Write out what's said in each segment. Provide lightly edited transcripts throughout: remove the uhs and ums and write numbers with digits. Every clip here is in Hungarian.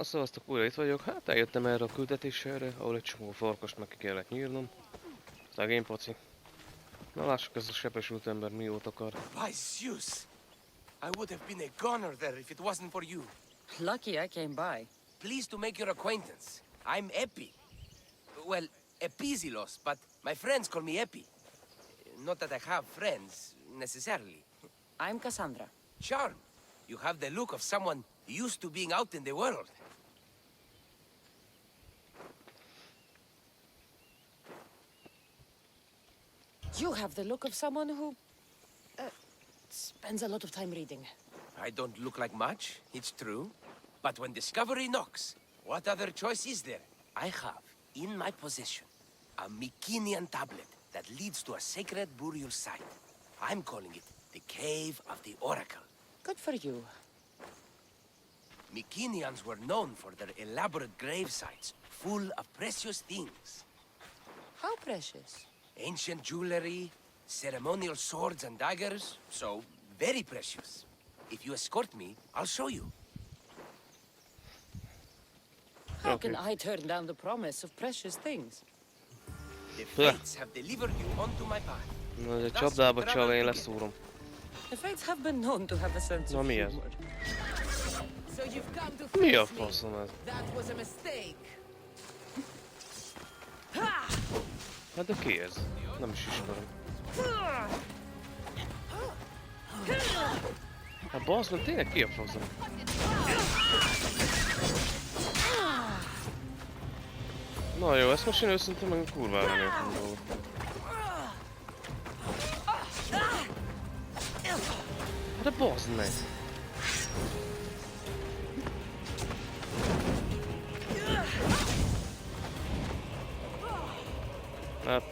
Szavaztok, újra itt vagyok. Hát eljöttem erre a küldetésre, ahol egy csomó farkasnak ki kellett nyírnom. Szegény poci. Na lássuk, ez a sebesült ember mióta akar. By Zeus! I would have been a goner there if it wasn't for you. Lucky I came by. Pleased to make your acquaintance. I'm Epi. Well, Epizilos, but my friends call me Epi. Not that I have friends, necessarily. I'm Cassandra. Charm. You have the look of someone used to being out in the world. You have the look of someone who... spends a lot of time reading. I don't look like much, it's true. But when discovery knocks, what other choice is there? I have, in my possession, a Mycenaean tablet that leads to a sacred burial site. I'm calling it the Cave of the Oracle. Good for you. Mycenaeans were known for their elaborate grave sites, full of precious things. How precious. Ancient jewelry, ceremonial swords and daggers, so very precious. If you escort me, I'll show you. How can I turn down the promise of precious things? The fates have delivered you onto my path. Na, ez egy csapdába csal, én leszúrom. The fates have been known to have a sense of humor. So you've come to Mi a face me. faszom ez? That was a mistake. Hát de ki ez? Nem is ismerem. Hát bassz meg, tényleg ki a faszom? Na jó, ezt most én őszintén meg kurvára nem értem dolgot. Hát de bassz meg! Hát,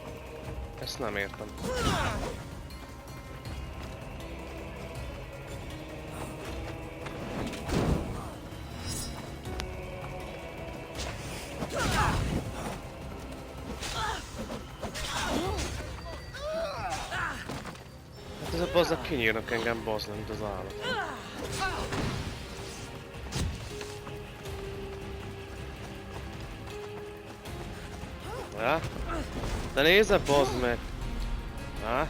ezt nem értem. Hát ez a bazzak kinyírnak engem, bazd, mint az állat. Ja? De nézze, bazd meg! Ja?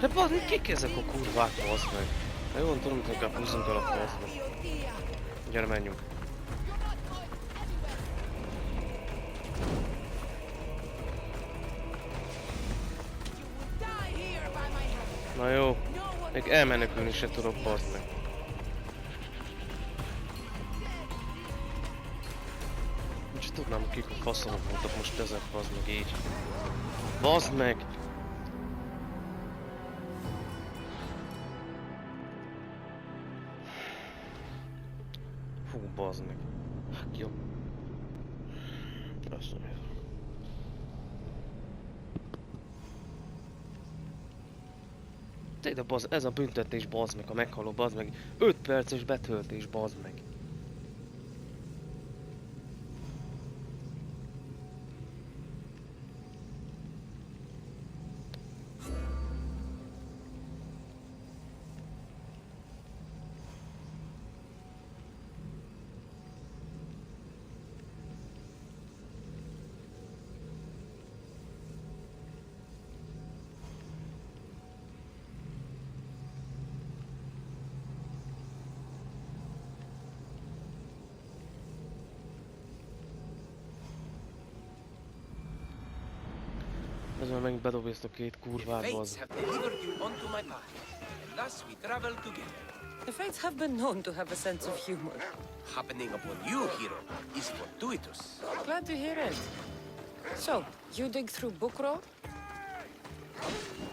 De bazd meg, kik ezek a kurvák, bazd meg? Na jó, tudom, hogy inkább húzzunk el a bazd meg. Gyere, menjünk. Na jó, még elmenekülni se tudok, bazd meg. Úgyse tudnám, kik a faszomok voltak most ezek, bazd meg így. Bazd meg! Fú, bazd meg. Jó. Azt mondja. De bazd, ez a büntetés, bazd meg, ha meghalok, bazd meg. 5 perces betöltés, bazd meg. Ez már megint bedobja ezt a két kurvát, bazd. Have delivered you onto my path, and thus we travel together. The fates have been known to have a sense of humor. Happening upon you, hero, is fortuitous. Glad to hear it. So, you dig through PRO?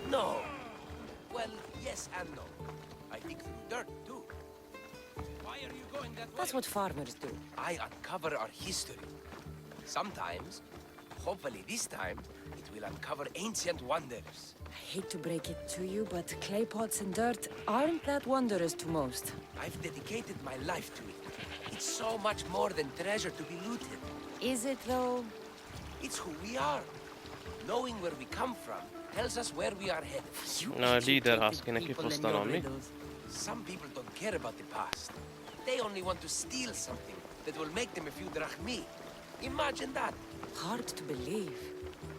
No. Well, yes and no. I dig through dirt, too. Why are you going that way? That's what farmers do. I uncover our history. Sometimes, hopefully this time, it will uncover ancient wonders. I hate to break it to you, but clay pots and dirt aren't that wondrous to most. I've dedicated my life to it. It's so much more than treasure to be looted. Is it, though? It's who we are. Knowing where we come from tells us where we are headed. Na, líderház kéne kifosztanom, mi? Some people don't care about the past. They only want to steal something that will make them a few drachmi. Imagine that. Hard to believe.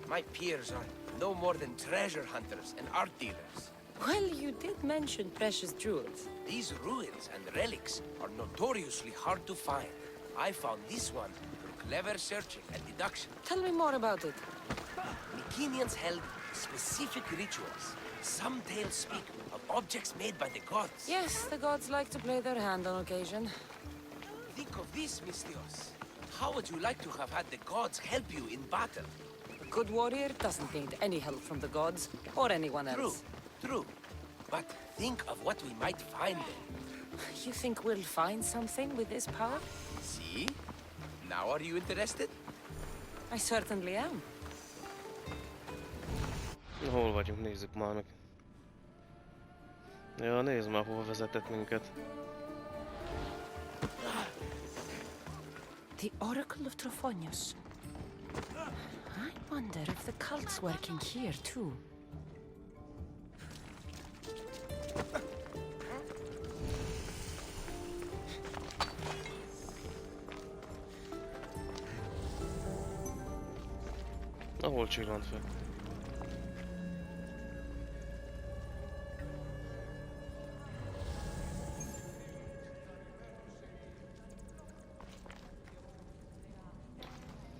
My peers are no more than treasure hunters and art dealers. Well, you did mention precious jewels. These ruins and relics are notoriously hard to find. I found this one through clever searching and deduction. Tell me more about it. Mycenaeans held specific rituals. Some tales speak of objects made by the gods. Yes, the gods like to play their hand on occasion. Think of this, Mystios. How would you like to have had the gods help you in battle? A good warrior doesn't need any help from the gods or anyone else. True. But think of what we might find then. You think we'll find something with this power? See? Now are you interested? I certainly am. Na, hol vagyunk? Nézzük már meg. Ja, nézd már, hova vezetett minket. The Oracle of Trophonius. I wonder if the cult's working here too. Na, hol csillant fel?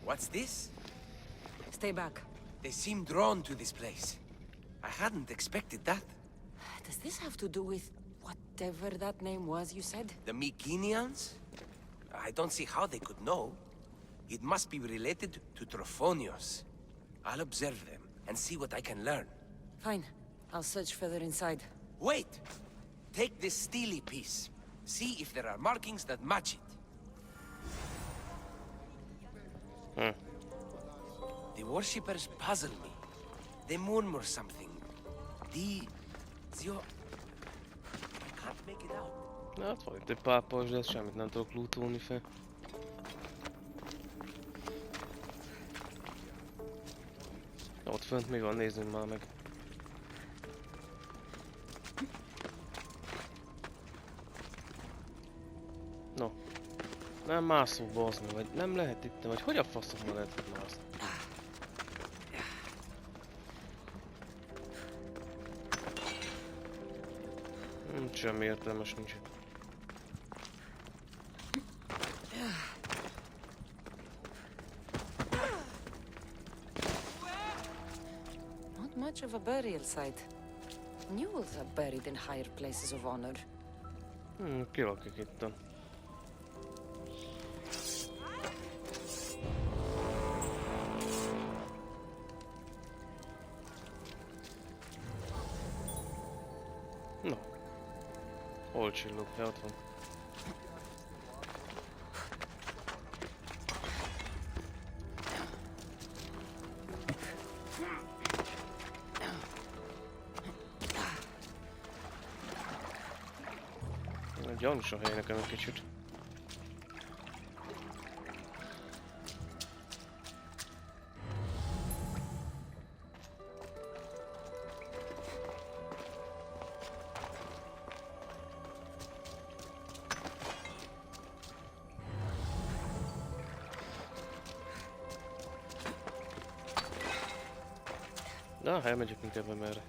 What's this? Stay back. They seem drawn to this place. I hadn't expected that. Does this have to do with whatever that name was you said? The Mycenaeans? I don't see how they could know. It must be related to Trophonius. I'll observe them and see what I can learn. Fine. I'll search further inside. Wait! Take this steely piece. See if there are markings that match it. The worshippers puzzle me. They murmur something. Zio... I can't make it out. Na, hát vagy egy pápos, de semmit nem tudok lootolni fel. Ott fönt mi van? Nézzünk már meg. No. Nem mászok, bazd meg, vagy nem lehet itt, vagy hogy a faszomban lehet itt mászni? Semmi értelmes nincs. Not much of a burial site. Mules are buried in higher places of honor. Ki lakik itt? No. Hol csillog? Ja, ott van. Gyanús a hely nekem egy kicsit. Na, elmegyek inkább merre.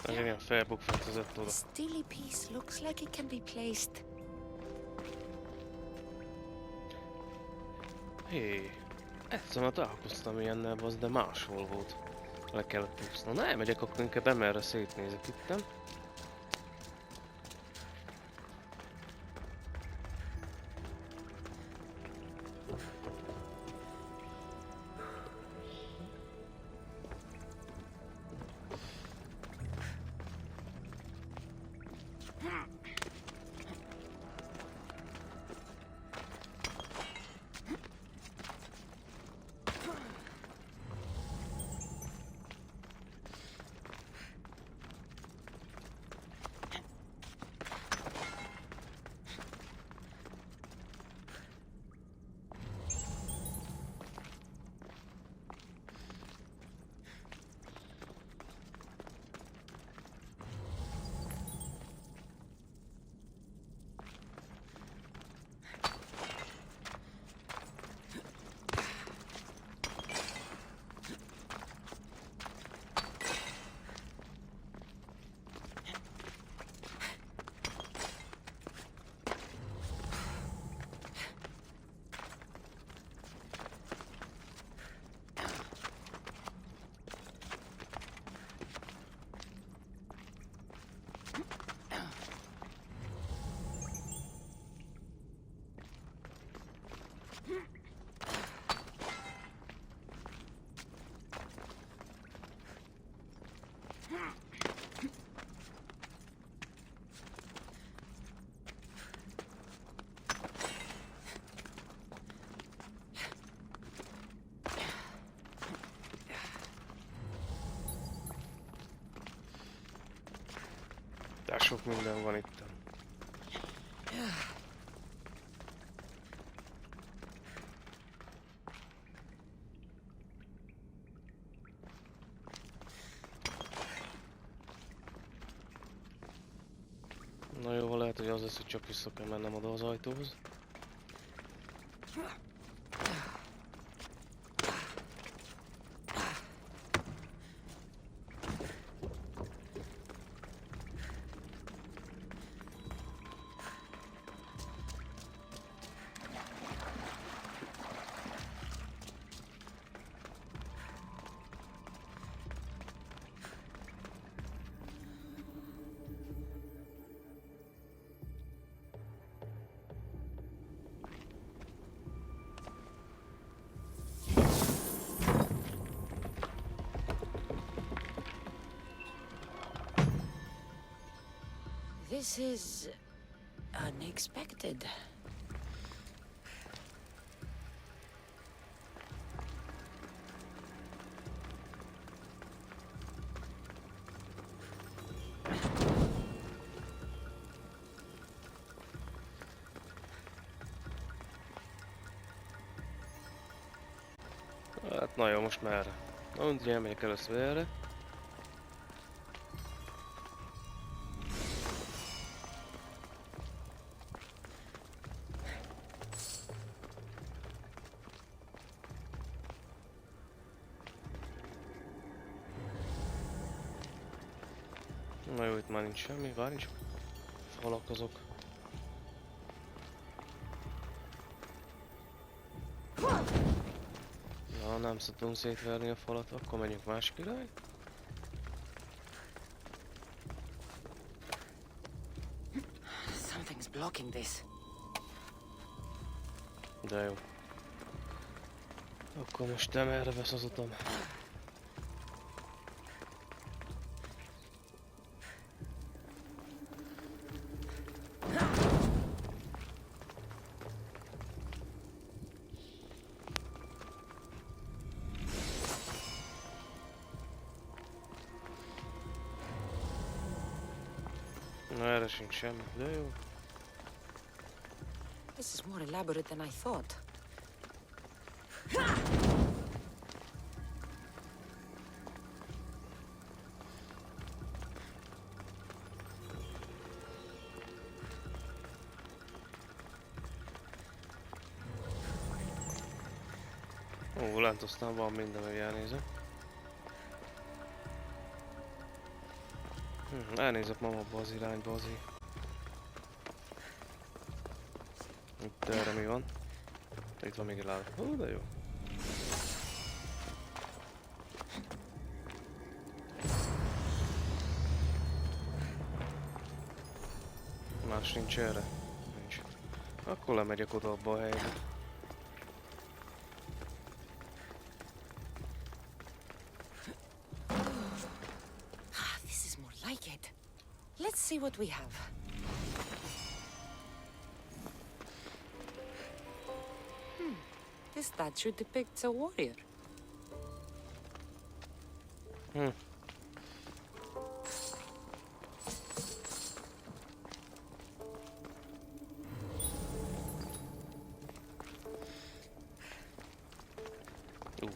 Igen, felbukfentezett oda. Steely piece looks like it can be placed. Hé, egyszer már találkoztam ilyennel, de máshol volt. Le kellett úsznom. Na, elmegyek, akkor inkább emerre szétnézek itt. De sok minden van itt. Na jó, lehet, hogy az lesz, hogy csak vissza kell mennem oda az ajtóhoz. This is unexpected. Hát na jó, most merre? Na, ugye elmegyek először erre. Na jó, itt már nincs semmi, várj csak. Falak azok. Na, nem tudunk szétverni a falat, akkor menjünk másik irány. Something's blocking this. De jó. Akkor most nem erre vesz az utam. Na erre sincs semmi, de jó. This is more elaborate than I thought. Ó, lent aztán van minden, hogy elnézek. Elnézek mam abba az irányba azért. Itt erre mi van? Itt van még egy láda. Ó, de jó. Más nincs erre? Nincs. Akkor lemegyek oda abba a helybe. This is more like it. Let's see what we have. This statue depicts a warrior.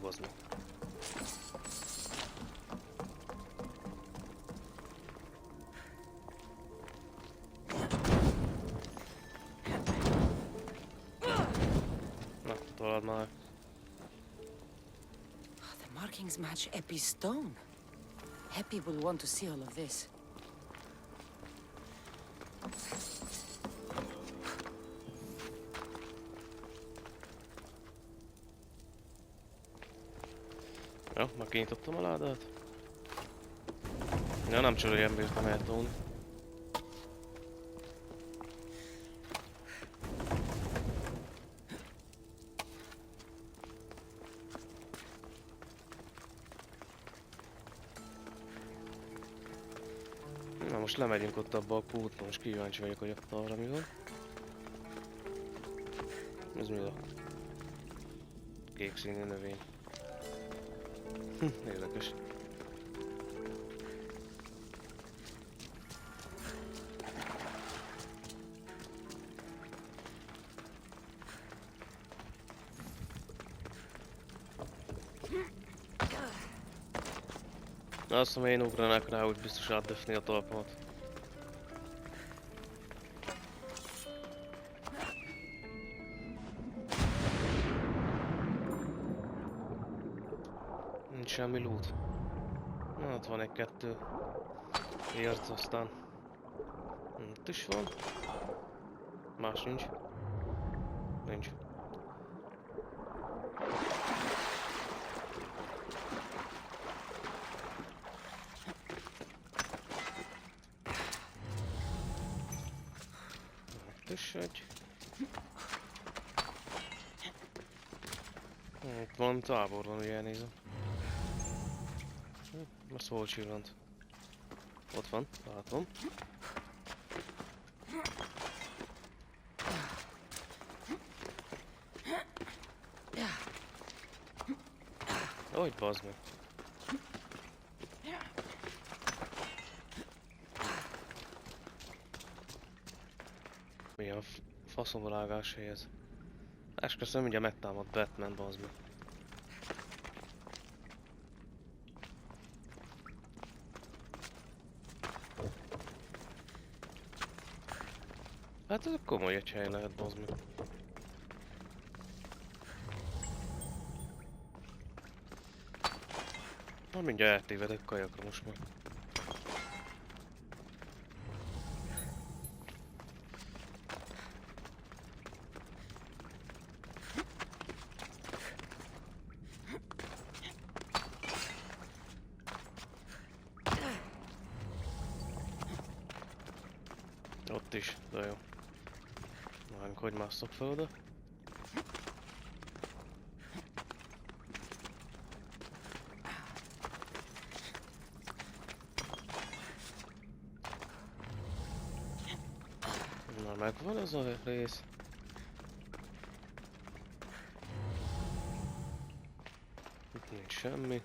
Az meg. Na, talán már. The markings match Epi's stone. Epi will want to see all of this. Jó, már kinyitottam a ládát. Ja, nem csak olyan bírtam eltolni. Na most lemegyünk ott abba a kútba, most kíváncsi vagyok, hogy ott arra mi van. Ez mi a kék színű növény? Érdekes. Azt mondom, én ugranak rá, úgy biztos átdöfni a talpamat. Nincs semmi loot. Na, ott van egy-kettő érc, aztán itt is van. Más nincs. Nincs. Itt is egy. Itt van tábor, van, ugye elnézem. Most hol csillant? Ott van, látom. Hogy bazd meg. Milyen faszomvalágás hely ez? Esküszöm, mindjárt megtámad Batman, bazd meg. Hát ez komoly egy hely lehet, bazd meg. Na mindjárt eltévedek kajakra most már. Ott is, de jó. Várjunk, hogy másszok fel oda. Na, megvan az a rész. Itt nincs semmi.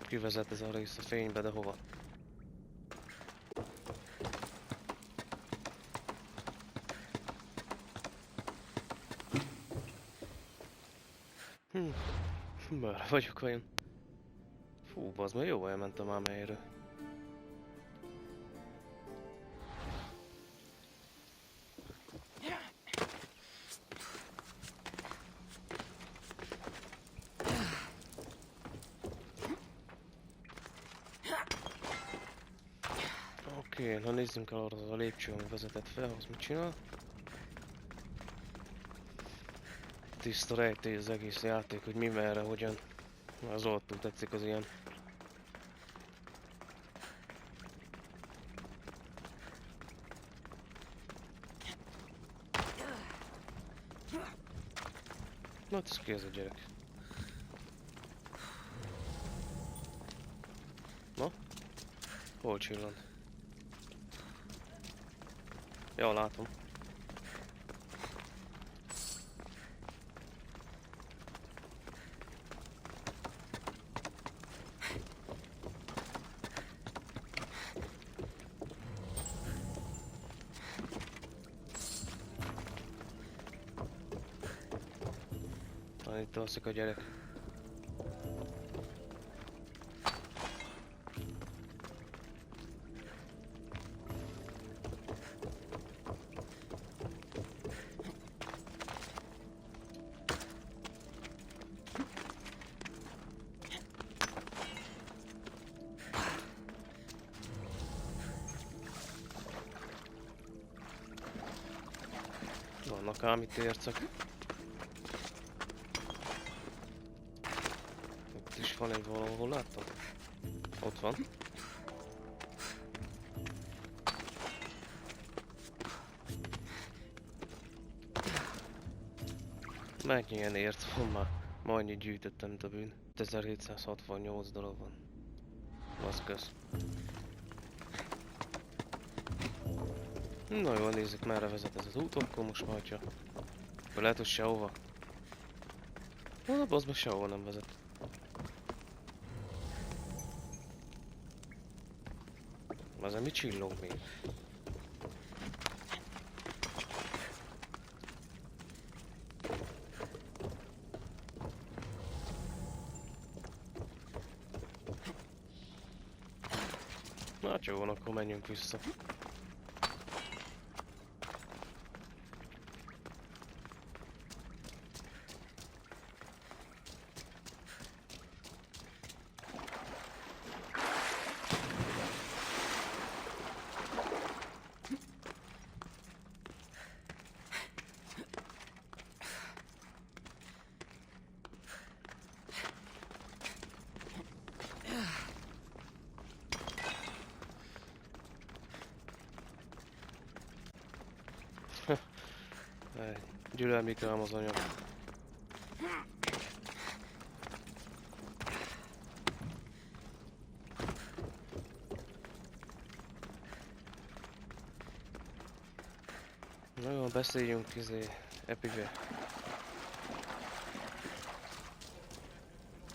Kivezet ez a rész a fénybe, de hova? Merre vagyok vajon? Fú, bazd meg, jó elmentem ám helyre. Oké, na nézzünk el arra a lépcső, ami vezetett fel, az mit csinál. Tiszta rejtély az egész játék, hogy mi merre, hogyan. Az rohadtul tetszik az ilyen. Na, ez ki ez a gyerek? Na? Hol csillant? Ja, látom. Itt alszik a gyerek. Vannak ám itt ércek. Itt is van egy valahol, láttam? Ott van. Mennyi ilyen érc van már? Ma annyit gyűjtöttem, mint a bűn. 1768 darab van. Az kösz. Na jó, nézzük, merre vezet ez az út, akkor most majd, ha... Akkor lehet, hogy sehova. Na, az meg sehova nem vezet. Ezen mi csillog még? Na jó, van, akkor menjünk vissza. Gyűlölmik rám az anyag. Na jó, beszéljünk Epive.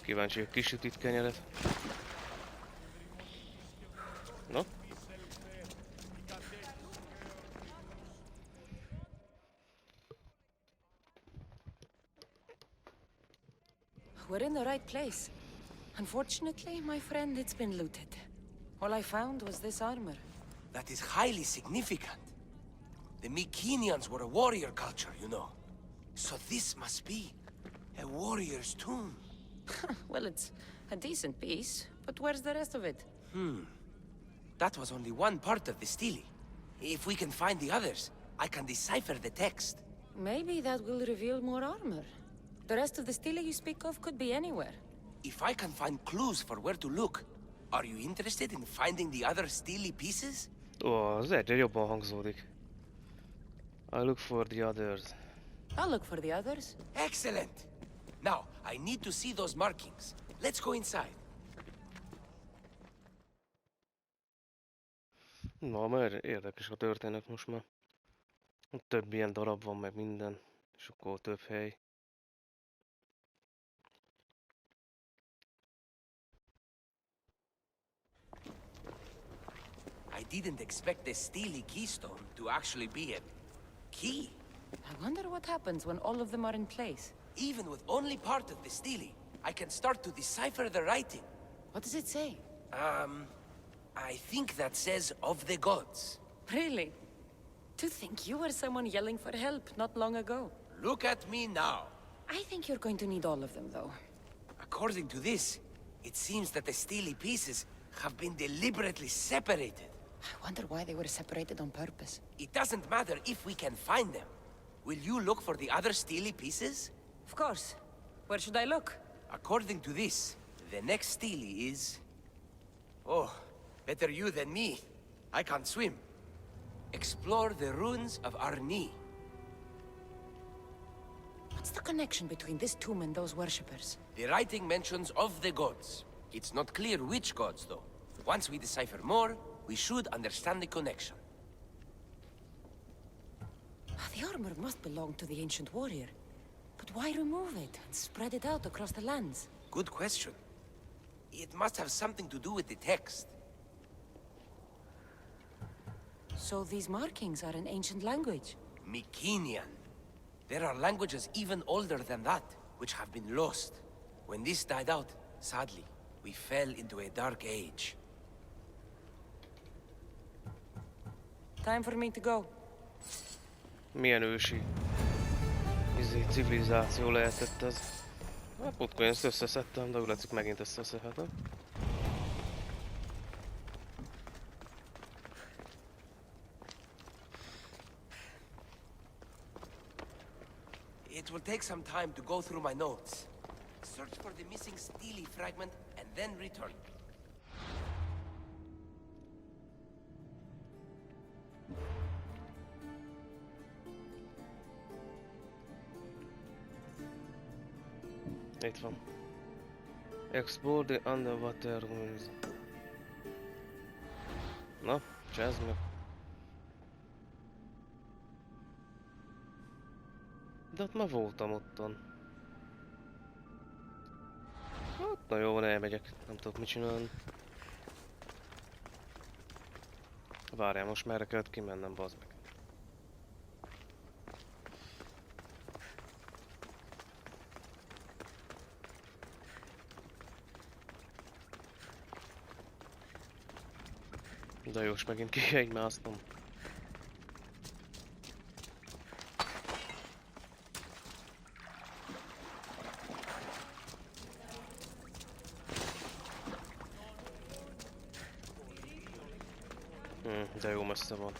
Kíváncsi a kisütít kenyeret. No? We're in the right place. Unfortunately, my friend, it's been looted. All I found was this armor. That is highly significant. The Mycenaeans were a warrior culture, you know. So this must be a warrior's tomb. Well, it's a decent piece, but where's the rest of it? That was only one part of the stele. If we can find the others, I can decipher the text. Maybe that will reveal more armor. The rest of the stele you speak of could be anywhere. If I can find clues for where to look, are you interested in finding the other stele pieces? Ó, az egyre jobban hangzódik. I look for the others. I'll look for the others. Excellent! Now, I need to see those markings. Let's go inside. Na, mert érdekes a történet most már. Több ilyen darab van, meg minden. És akkor több hely. I didn't expect the stele keystone to actually be a key. I wonder what happens when all of them are in place. Even with only part of the stele, I can start to decipher the writing. What does it say? I think that says of the gods. Really? To think you were someone yelling for help not long ago. Look at me now. I think you're going to need all of them, though. According to this, it seems that the stele pieces have been deliberately separated. I wonder why they were separated on purpose. It doesn't matter if we can find them. Will you look for the other stele pieces? Of course. Where should I look? According to this, the next stele is... Oh, better you than me. I can't swim. Explore the ruins of Arni. What's the connection between this tomb and those worshippers? The writing mentions of the gods. It's not clear which gods, though. Once we decipher more, we should understand the connection. The armor must belong to the ancient warrior. But why remove it and spread it out across the lands? Good question. It must have something to do with the text. So these markings are in ancient language? Mycenaean. There are languages even older than that, which have been lost. When this died out, sadly, we fell into a dark age. Time for me to go. Milyen ősi civilizáció lehetett ez? Hát múltkor én ezt összeszedtem, de úgy látszik megint összeszedhetem. It will take some time to go through my notes. Search for the missing stele fragment and then return. Itt van. Explore the underwater ruins. Na, csezd meg. De ott már voltam ottan. Hát, na jó, van, elmegyek. Nem tudok mit csinálni. Várjál, most merre kellett kimennem, bazd meg. De jó, és megint ki kell egymásznom. De jó messze van.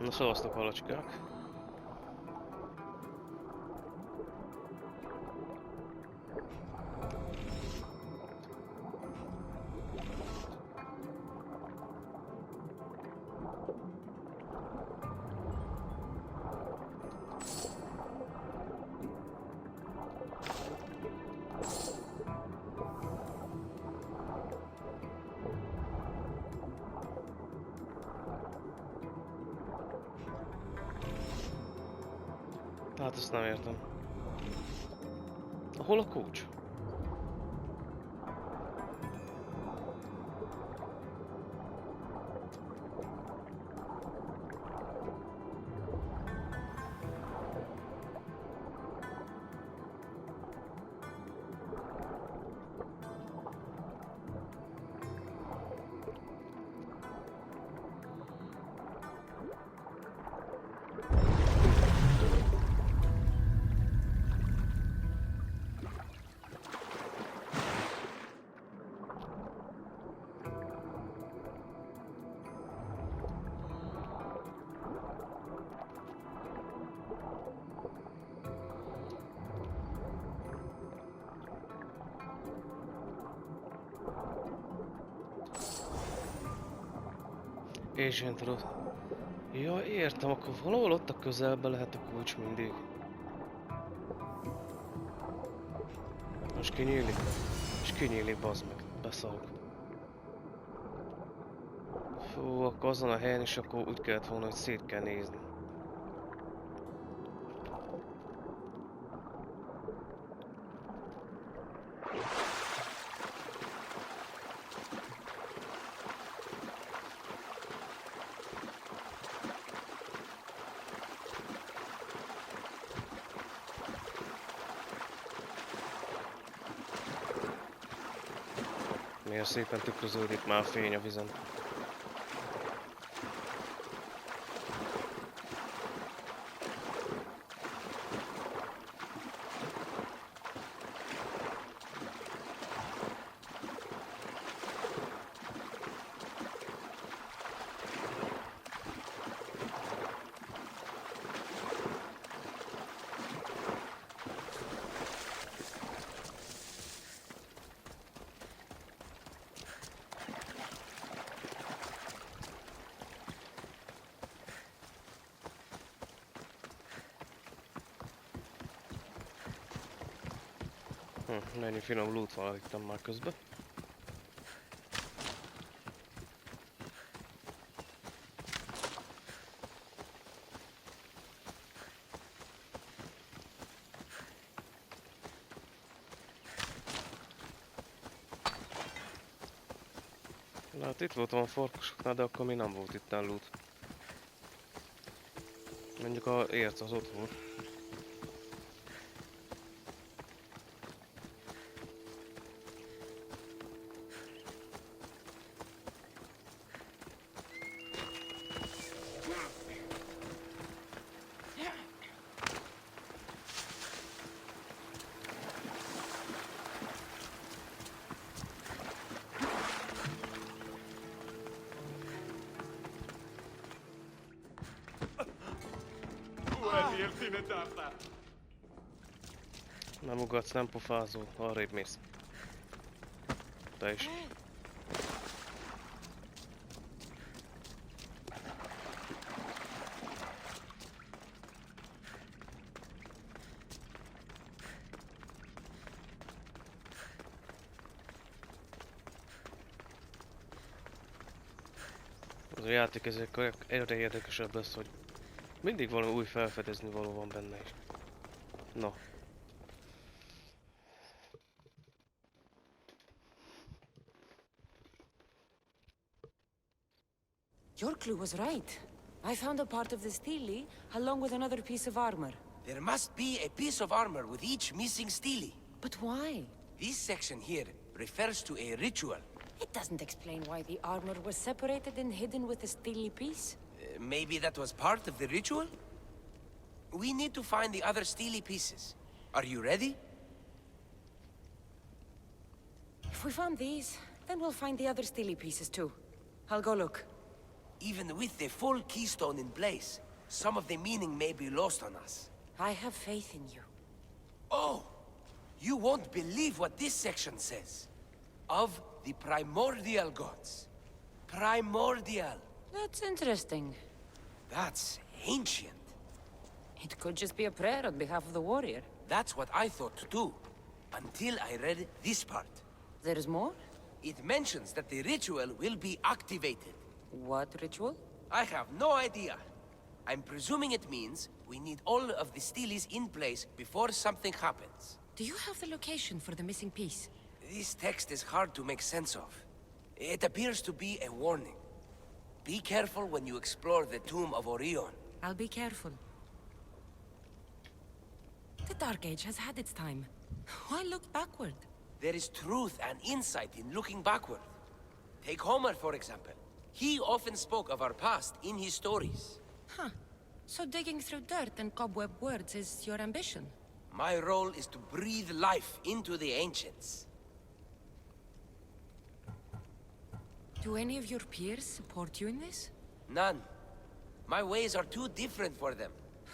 Na szavaztok, halacskák. Hát ezt nem értem. Hol a kulcs? Agent tudod. Ja, értem, akkor valahol ott a közelben lehet a kulcs mindig. Most kinyílik. És kinyílik, bazd meg. Beszarok. Fú, akkor azon a helyen is akkor úgy kellett volna, hogy szét kell nézni. Milyen szépen tükröződik már a fény a vizen. Mennyi finom loot van itt már közben. Hát itt voltam a farkasoknál, de akkor mi nem volt itt loot. Mondjuk a érc az ott volt. Nem ugatsz, nem pofázol, arrébb mész. Te is. Az a játék ezek egyre érdekesebb lesz, hogy mindig valami új felfedezni való van benne is. Na. Your clue was right. I found a part of the stele along with another piece of armor. There must be a piece of armor with each missing stele. But why? This section here refers to a ritual. It doesn't explain why the armor was separated and hidden with the stele piece. Maybe that was part of the ritual? We need to find the other stele pieces. Are you ready? If we found these, then we'll find the other stele pieces too. I'll go look. Even with the full keystone in place, some of the meaning may be lost on us. I have faith in you. Oh! You won't believe what this section says. Of the primordial gods. Primordial. That's interesting. That's ancient. It could just be a prayer on behalf of the warrior. That's what I thought too. Until I read this part. There's more? It mentions that the ritual will be activated. What ritual? I have no idea. I'm presuming it means we need all of the steelies in place before something happens. Do you have the location for the missing piece? This text is hard to make sense of. It appears to be a warning. Be careful when you explore the tomb of Orion. I'll be careful. The Dark Age has had its time. Why look backward? There is truth and insight in looking backward. Take Homer, for example. He often spoke of our past in his stories. Huh. So digging through dirt and cobweb words is your ambition? My role is to breathe life into the ancients. Do any of your peers support you in this? None. My ways are too different for them.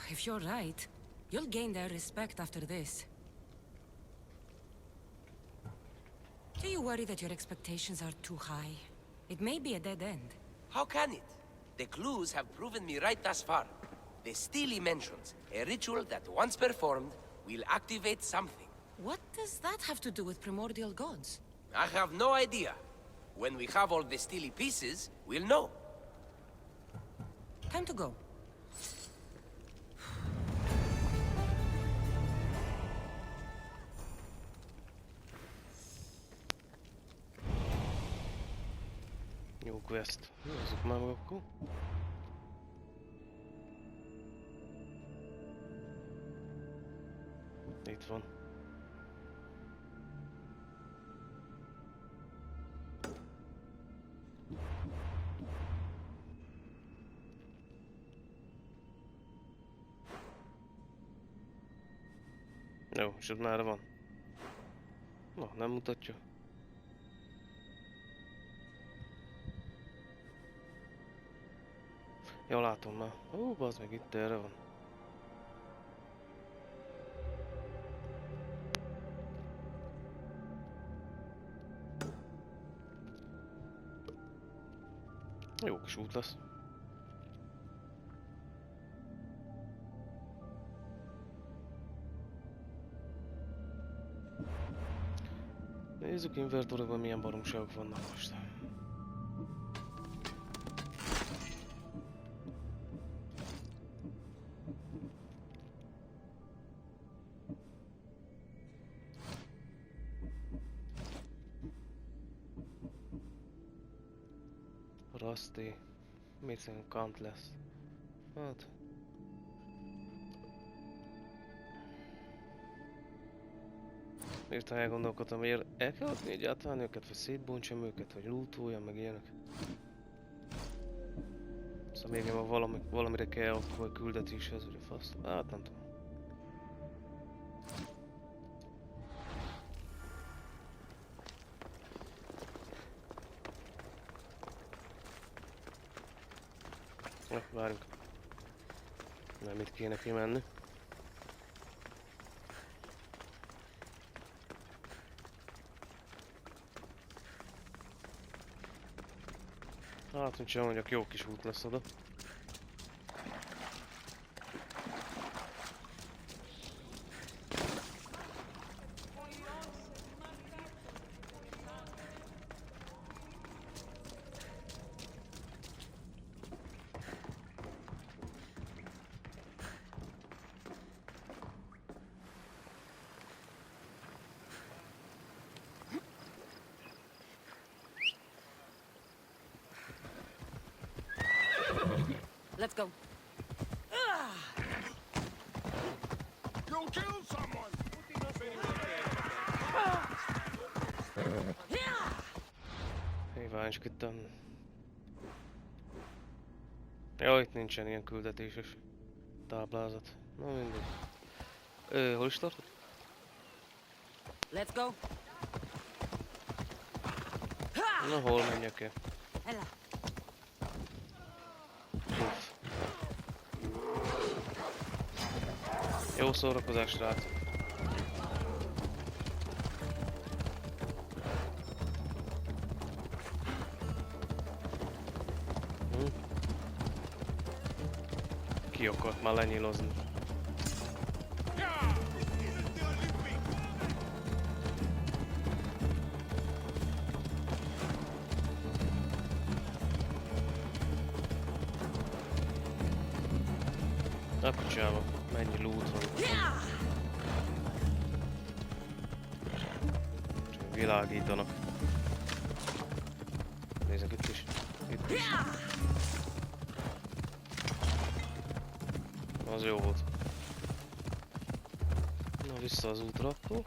If you're right, you'll gain their respect after this. Do you worry that your expectations are too high? It may be a dead end. How can it? The clues have proven me right thus far. The Steely mentions a ritual that once performed will activate something. What does that have to do with primordial gods? I have no idea. When we have all the Steely pieces, we'll know. Time to go. Jó quest. Nézzük már meg akkor. Itt van. Jó, és ott már van. Na, nem mutatja. Jó, látom már. Ó, bazd meg, itt erre van. Jó kis út lesz. Nézzük inventoryban milyen baromságok vannak most. Rusty, missing countless. Hát. Miután elgondolkodtam, hogy el kell adni egyáltalán őket, vagy szétbontsam őket, vagy lootoljam, meg ilyenek. Szóval még valamire kell akkor a küldetéshez, hogy a fasz. Hát nem tudom. Na, várjunk. Nem itt kéne kimenni. Hát, hogy sem mondjak, jó kis út lesz oda. Let's go. You'll kill someone! Híványoskodtam. Jó, itt nincsen ilyen küldetéses táblázat. Na mindegy. Hol is tartott? Let's go. Na, hol menjek el? Ella. Uff. Jó szórakozás, srác. Ki akart már lenyílozni? A picsába, mennyi loot van. Csak világítanak. Nézzük itt is. Itt is. Az jó volt. Na, vissza az útra akkor.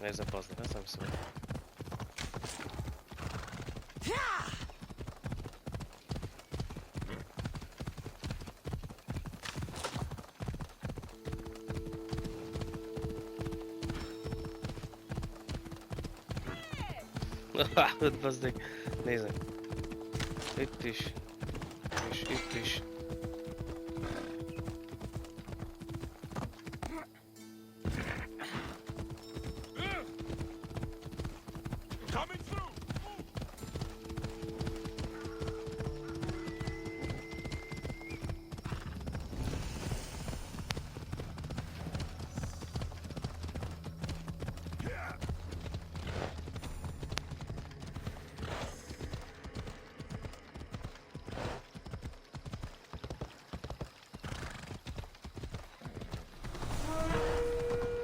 Nézzem, bazd, ezt nem hiszem. Ott bazdeg. Nézzem. Itt is. És itt is. Coming through!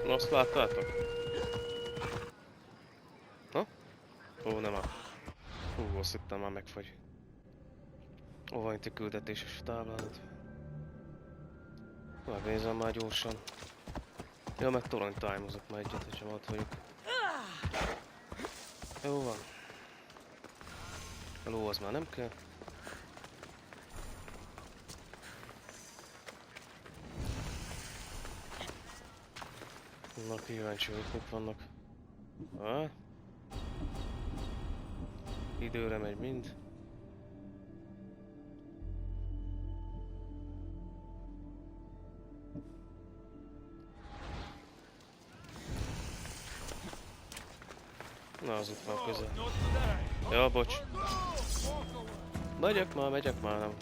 Azt láttátok? Ha? Ó, nem áll. Hú, azt hittem már megfagy. Ó, van itt egy küldetéses táblázat. Megnézem már gyorsan. Ja, meg torony time-ozok már egyet, hogyha ott vagyok. Jó van. A ló az már nem kell. Na, kíváncsi vagyok, mik vannak. Ha? Időre megy mind. Na, az itt van közel. Ja, bocs. Megyek már, nem.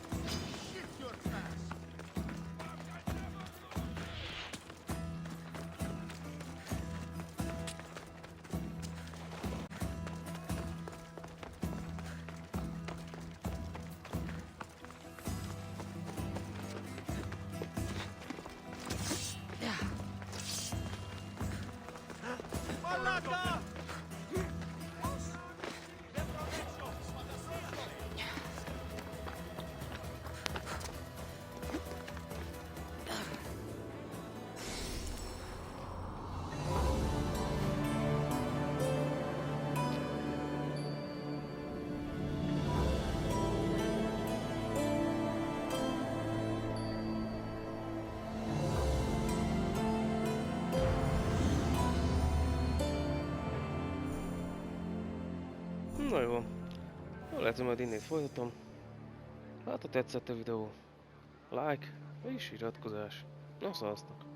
Na jó. Lehet, hogy majd innét folytatom. Hát, ha tetszett a videó, like és iratkozás. Na, szavaztok!